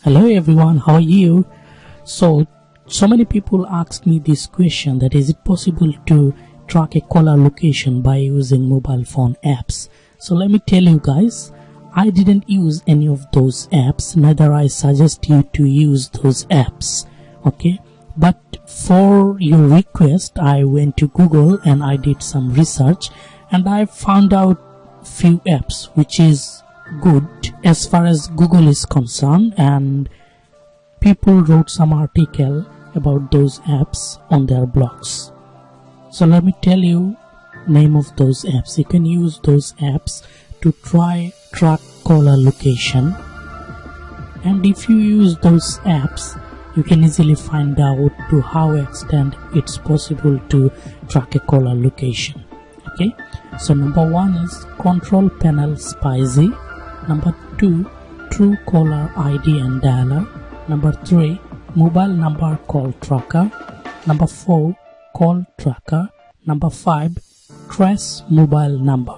Hello everyone, how are you? So many people asked me this question, that is it possible to track a caller location by using mobile phone apps? So let me tell you guys, I didn't use any of those apps, neither I suggest you to use those apps, okay? But for your request, I went to Google and I did some research and I found out few apps which is good as far as Google is concerned, and people wrote some article about those apps on their blogs. So let me tell you name of those apps. You can use those apps to track caller location, and if you use those apps you can easily find out to how extent it's possible to track a caller location. Okay, so number 1 is Control Panel Spicy. Number 2, Truecaller ID and Dialer. Number 3, Mobile Number Call Tracker. Number 4, Call Tracker. Number 5, Trace Mobile Number.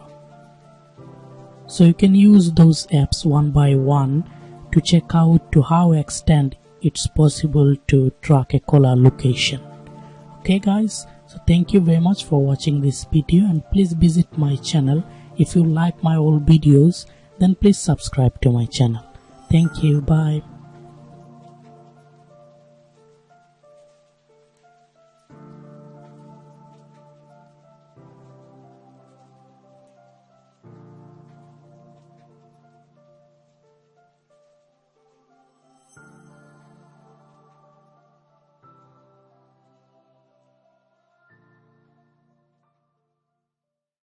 So you can use those apps one by one to check out to how extent it's possible to track a caller location. Okay guys, so thank you very much for watching this video, and please visit my channel. If you like my old videos, then please subscribe to my channel. Thank you. Bye.